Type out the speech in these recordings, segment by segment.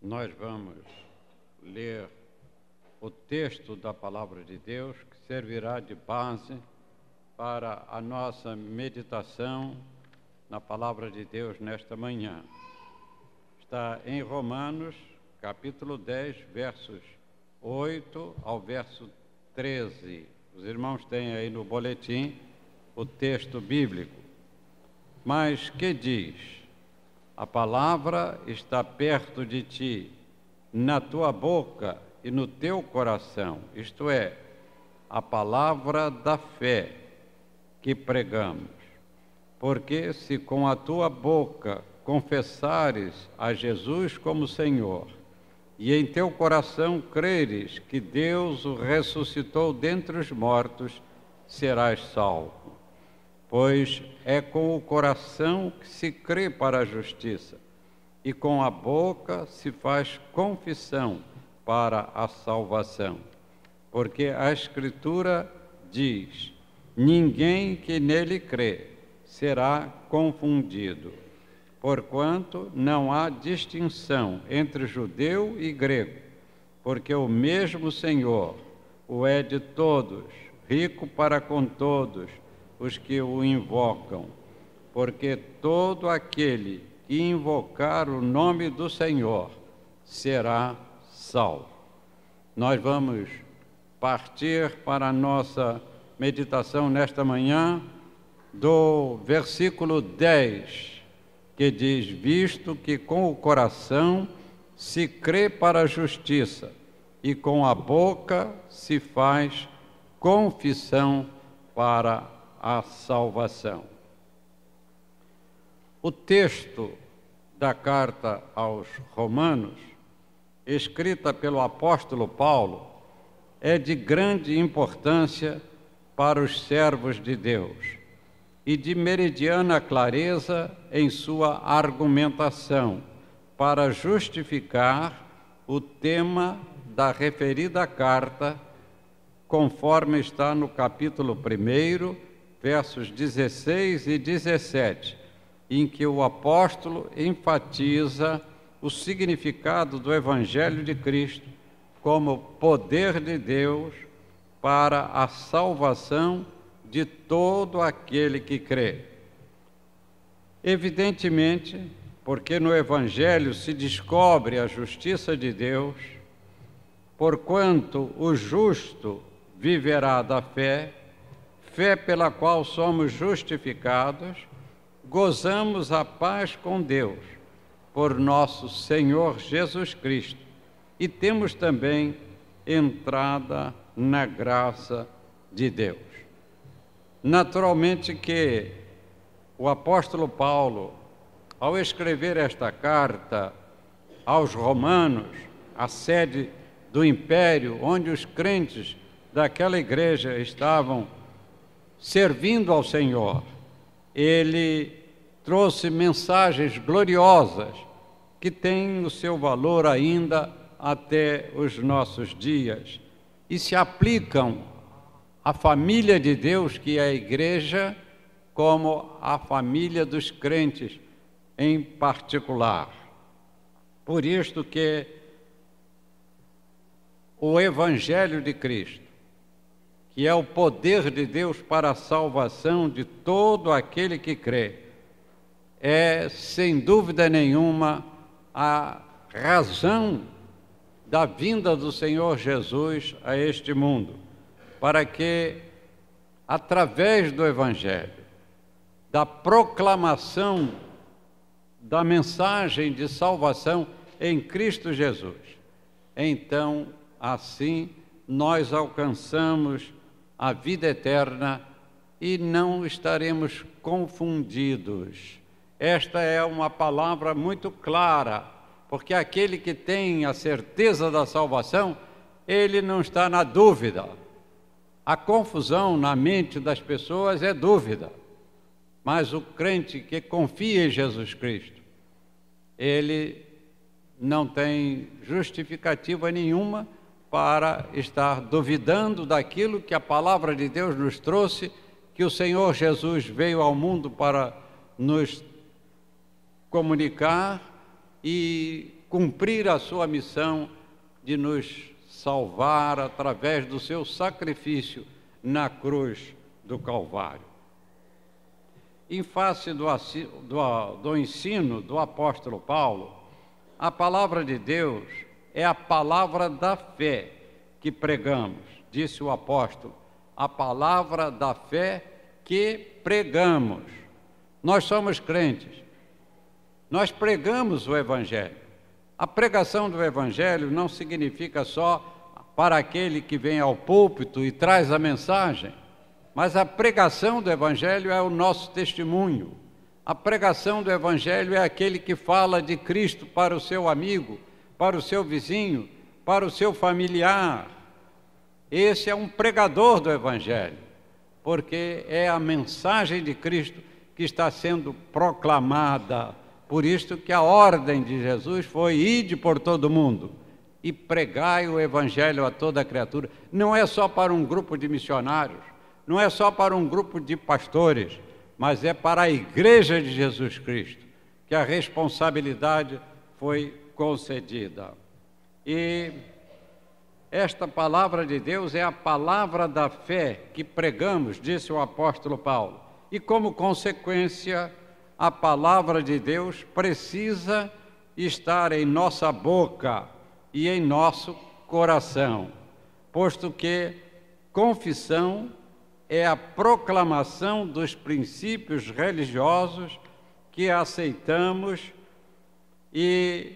Nós vamos ler o texto da Palavra de Deus, que servirá de base para a nossa meditação na Palavra de Deus nesta manhã. Está em Romanos, capítulo 10, versos 8 ao verso 13. Os irmãos têm aí no boletim o texto bíblico. Mas que diz? A palavra está perto de ti, na tua boca e no teu coração, isto é, a palavra da fé que pregamos. Porque se com a tua boca confessares a Jesus como Senhor, e em teu coração creres que Deus o ressuscitou dentre os mortos, serás salvo. Pois é com o coração que se crê para a justiça, e com a boca se faz confissão para a salvação. Porque a Escritura diz: ninguém que nele crê será confundido, porquanto não há distinção entre judeu e grego, porque o mesmo Senhor o é de todos, rico para com todos os que o invocam, porque todo aquele que invocar o nome do Senhor será salvo. Nós vamos partir para a nossa meditação nesta manhã do versículo 10, que diz: visto que com o coração se crê para a justiça e com a boca se faz confissão para a salvação. O texto da carta aos Romanos, escrita pelo apóstolo Paulo, é de grande importância para os servos de Deus e de meridiana clareza em sua argumentação para justificar o tema da referida carta, conforme está no capítulo 1, versos 16 e 17, em que o apóstolo enfatiza o significado do Evangelho de Cristo como poder de Deus para a salvação de todo aquele que crê. Evidentemente, porque no Evangelho se descobre a justiça de Deus, porquanto o justo viverá da fé, fé pela qual somos justificados, gozamos a paz com Deus, por nosso Senhor Jesus Cristo, e temos também entrada na graça de Deus. Naturalmente que o apóstolo Paulo, ao escrever esta carta aos Romanos, a sede do império, onde os crentes daquela igreja estavam servindo ao Senhor, ele trouxe mensagens gloriosas que têm o seu valor ainda até os nossos dias e se aplicam à família de Deus, que é a igreja, como a família dos crentes em particular. Por isto que o Evangelho de Cristo, que é o poder de Deus para a salvação de todo aquele que crê, é, sem dúvida nenhuma, a razão da vinda do Senhor Jesus a este mundo, para que, através do Evangelho, da proclamação da mensagem de salvação em Cristo Jesus, então, assim, nós alcançamos a vida eterna e não estaremos confundidos. Esta é uma palavra muito clara, porque aquele que tem a certeza da salvação, ele não está na dúvida. A confusão na mente das pessoas é dúvida, mas o crente que confia em Jesus Cristo, ele não tem justificativa nenhuma para estar duvidando daquilo que a palavra de Deus nos trouxe, que o Senhor Jesus veio ao mundo para nos comunicar e cumprir a sua missão de nos salvar através do seu sacrifício na cruz do Calvário. Em face do ensino do apóstolo Paulo, a palavra de Deus é a palavra da fé que pregamos, disse o apóstolo, a palavra da fé que pregamos. Nós somos crentes, nós pregamos o Evangelho. A pregação do Evangelho não significa só para aquele que vem ao púlpito e traz a mensagem, mas a pregação do Evangelho é o nosso testemunho. A pregação do Evangelho é aquele que fala de Cristo para o seu amigo, para o seu vizinho, para o seu familiar. Esse é um pregador do Evangelho, porque é a mensagem de Cristo que está sendo proclamada. Por isso que a ordem de Jesus foi: ide por todo mundo e pregai o Evangelho a toda criatura. Não é só para um grupo de missionários, não é só para um grupo de pastores, mas é para a Igreja de Jesus Cristo que a responsabilidade foi concedida. E esta palavra de Deus é a palavra da fé que pregamos, disse o apóstolo Paulo. E como consequência, a palavra de Deus precisa estar em nossa boca e em nosso coração, posto que confissão é a proclamação dos princípios religiosos que aceitamos e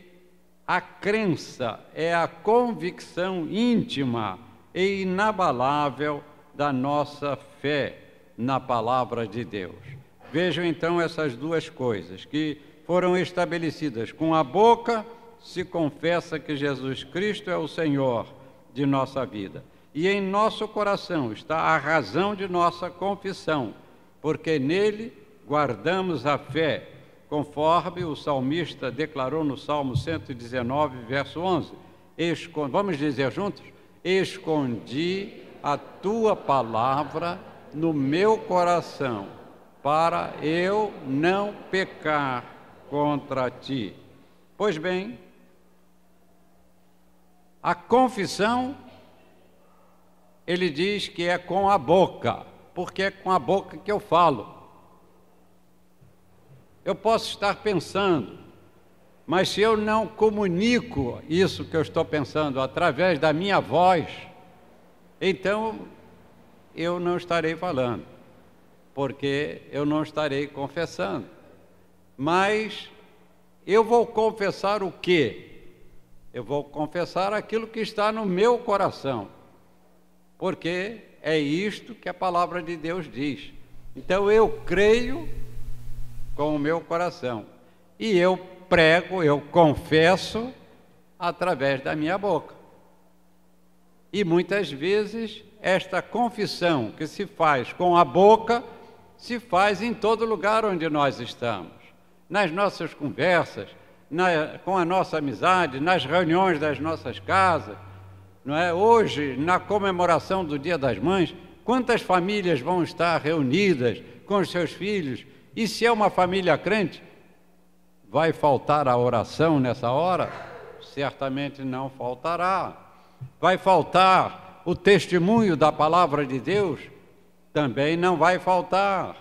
a crença é a convicção íntima e inabalável da nossa fé na palavra de Deus. Vejam então essas duas coisas que foram estabelecidas. Com a boca se confessa que Jesus Cristo é o Senhor de nossa vida. E em nosso coração está a razão de nossa confissão, porque nele guardamos a fé, conforme o salmista declarou no Salmo 119, verso 11. Vamos dizer juntos? Escondi a tua palavra no meu coração, para eu não pecar contra ti. Pois bem, a confissão, ele diz que é com a boca, porque é com a boca que eu falo. Eu posso estar pensando, mas se eu não comunico isso que eu estou pensando através da minha voz, então eu não estarei falando, porque eu não estarei confessando. Mas eu vou confessar o quê? Eu vou confessar aquilo que está no meu coração, porque é isto que a palavra de Deus diz. Então eu creio com o meu coração e eu prego, eu confesso através da minha boca. E muitas vezes esta confissão que se faz com a boca se faz em todo lugar onde nós estamos, nas nossas conversas, com a nossa amizade, nas reuniões das nossas casas, não é? Hoje, na comemoração do Dia das Mães, quantas famílias vão estar reunidas com os seus filhos? E se é uma família crente, vai faltar a oração nessa hora? Certamente não faltará. Vai faltar o testemunho da palavra de Deus? Também não vai faltar.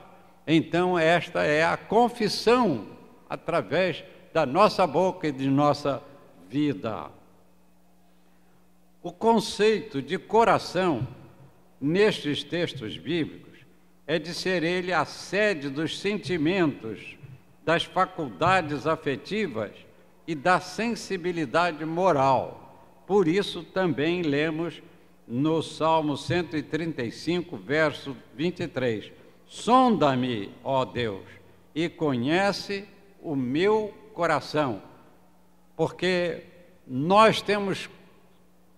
Então esta é a confissão através da nossa boca e de nossa vida. O conceito de coração nestes textos bíblicos é de ser ele a sede dos sentimentos, das faculdades afetivas e da sensibilidade moral. Por isso também lemos no Salmo 135, verso 23, sonda-me, ó Deus, e conhece o meu coração, porque nós temos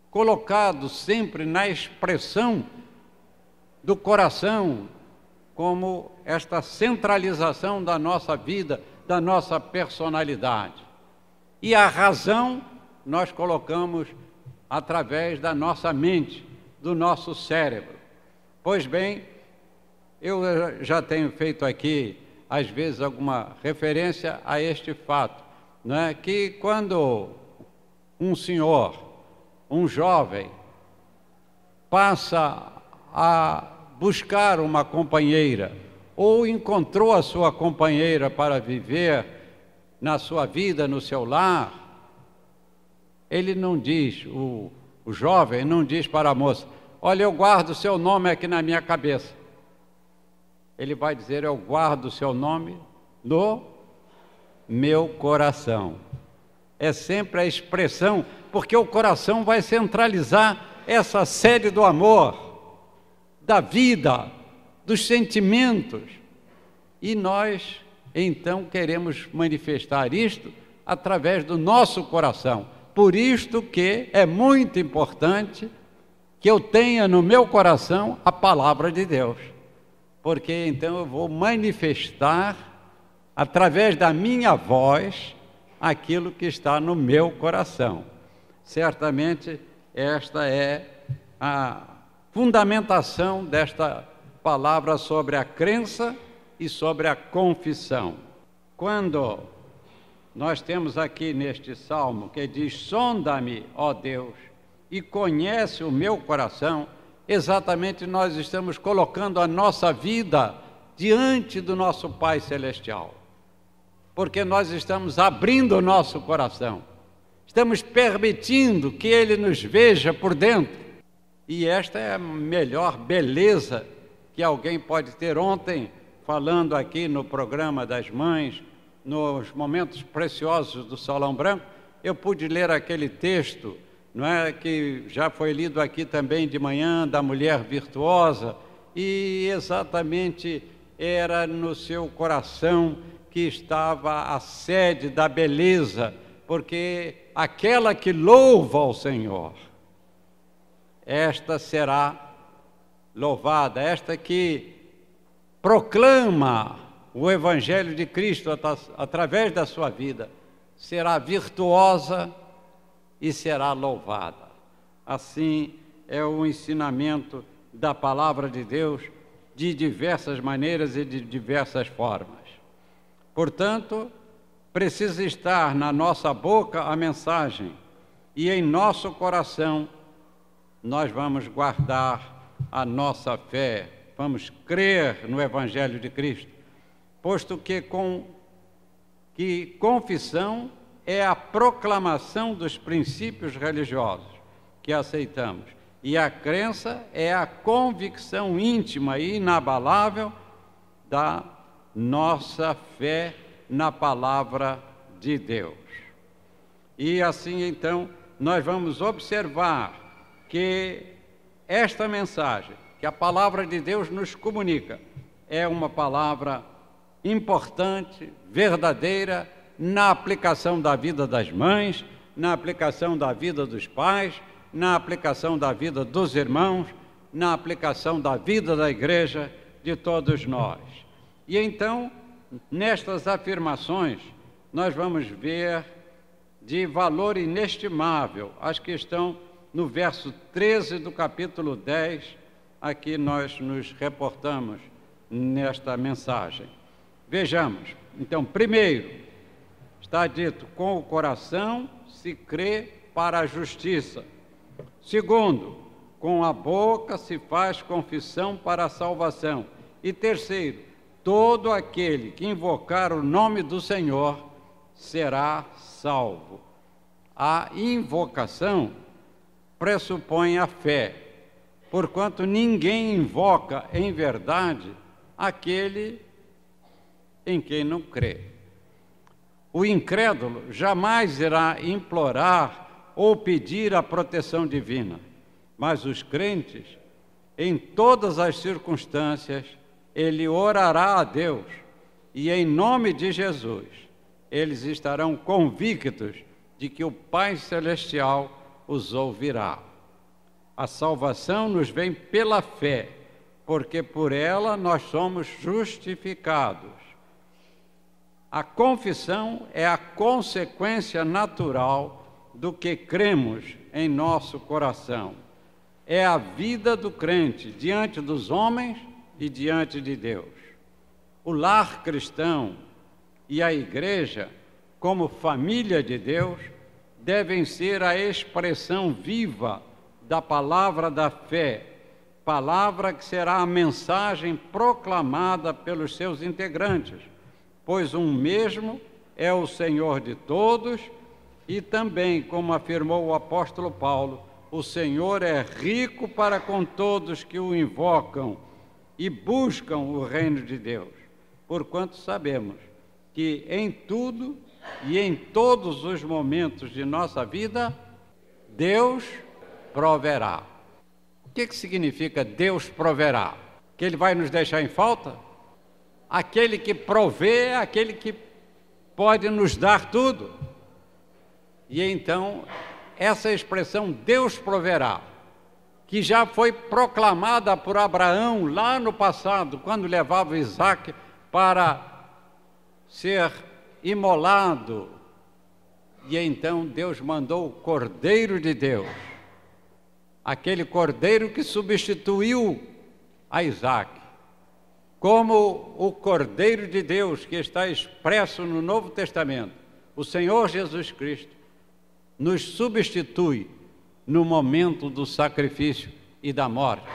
colocado sempre na expressão do coração como esta centralização da nossa vida, da nossa personalidade. E a razão nós colocamos através da nossa mente, do nosso cérebro. Pois bem, eu já tenho feito aqui, às vezes, alguma referência a este fato, né? Que quando um senhor, um jovem, passa a buscar uma companheira, ou encontrou a sua companheira para viver na sua vida, no seu lar, ele não diz, o jovem não diz para a moça: olha, eu guardo o seu nome aqui na minha cabeça. Ele vai dizer: eu guardo o seu nome no meu coração. É sempre a expressão, porque o coração vai centralizar essa sede do amor, da vida, dos sentimentos. E nós, então, queremos manifestar isto através do nosso coração. Por isto que é muito importante que eu tenha no meu coração a palavra de Deus. Porque então eu vou manifestar, através da minha voz, aquilo que está no meu coração. Certamente, esta é a fundamentação desta palavra sobre a crença e sobre a confissão. Quando nós temos aqui neste salmo que diz: sonda-me, ó Deus, e conhece o meu coração, exatamente nós estamos colocando a nossa vida diante do nosso Pai Celestial, porque nós estamos abrindo o nosso coração, estamos permitindo que Ele nos veja por dentro. E esta é a melhor beleza que alguém pode ter. Ontem, falando aqui no programa das mães, nos momentos preciosos do Salão Branco, eu pude ler aquele texto, não é, que já foi lido aqui também de manhã, da mulher virtuosa, e exatamente era no seu coração que estava a sede da beleza, porque aquela que louva ao Senhor, esta será louvada, esta que proclama o Evangelho de Cristo através da sua vida, será virtuosa e será louvada. Assim é o ensinamento da palavra de Deus, de diversas maneiras e de diversas formas. Portanto, precisa estar na nossa boca a mensagem, e em nosso coração nós vamos guardar a nossa fé, vamos crer no Evangelho de Cristo, posto que confissão é a proclamação dos princípios religiosos que aceitamos, e a crença é a convicção íntima e inabalável da nossa fé na palavra de Deus. E assim, então, nós vamos observar que esta mensagem, que a palavra de Deus nos comunica, é uma palavra importante, verdadeira, na aplicação da vida das mães, na aplicação da vida dos pais, na aplicação da vida dos irmãos, na aplicação da vida da igreja, de todos nós. E então, nestas afirmações, nós vamos ver de valor inestimável as que estão no verso 13 do capítulo 10, aqui nós nos reportamos nesta mensagem. Vejamos, então, primeiro, está dito: com o coração se crê para a justiça. Segundo, com a boca se faz confissão para a salvação. E terceiro, todo aquele que invocar o nome do Senhor será salvo. A invocação pressupõe a fé, porquanto ninguém invoca em verdade aquele em quem não crê. O incrédulo jamais irá implorar ou pedir a proteção divina, mas os crentes, em todas as circunstâncias, ele orará a Deus, e em nome de Jesus, eles estarão convictos de que o Pai Celestial os ouvirá. A salvação nos vem pela fé, porque por ela nós somos justificados. A confissão é a consequência natural do que cremos em nosso coração. É a vida do crente diante dos homens e diante de Deus. O lar cristão e a igreja, como família de Deus, devem ser a expressão viva da palavra da fé, palavra que será a mensagem proclamada pelos seus integrantes, pois um mesmo é o Senhor de todos e também, como afirmou o apóstolo Paulo, o Senhor é rico para com todos que o invocam e buscam o reino de Deus, porquanto sabemos que em tudo e em todos os momentos de nossa vida, Deus proverá. O que significa Deus proverá? Que Ele vai nos deixar em falta? Aquele que provê é aquele que pode nos dar tudo. E então, essa expressão Deus proverá, que já foi proclamada por Abraão lá no passado, quando levava Isaque para ser imolado. E então Deus mandou o Cordeiro de Deus, aquele Cordeiro que substituiu a Isaque, como o Cordeiro de Deus que está expresso no Novo Testamento. O Senhor Jesus Cristo nos substitui no momento do sacrifício e da morte.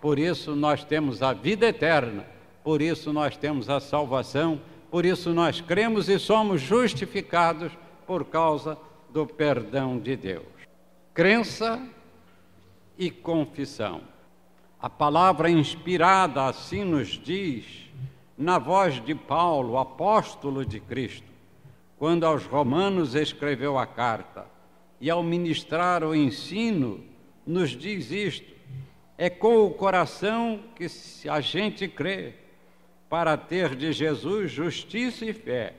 Por isso nós temos a vida eterna, por isso nós temos a salvação, por isso nós cremos e somos justificados por causa do perdão de Deus. Crença e confissão. A palavra inspirada assim nos diz, na voz de Paulo, apóstolo de Cristo, quando aos Romanos escreveu a carta, e ao ministrar o ensino, nos diz isto: é com o coração que a gente crê, para ter de Jesus justiça e fé.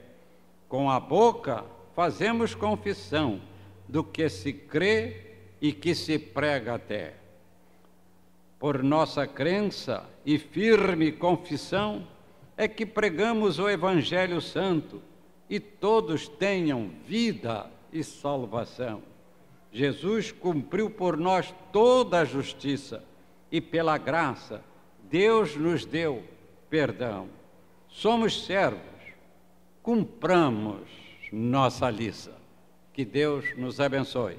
Com a boca fazemos confissão do que se crê e que se prega até. Por nossa crença e firme confissão é que pregamos o Evangelho Santo e todos tenham vida e salvação. Jesus cumpriu por nós toda a justiça e pela graça Deus nos deu perdão. Somos servos, cumpramos nossa lição. Que Deus nos abençoe.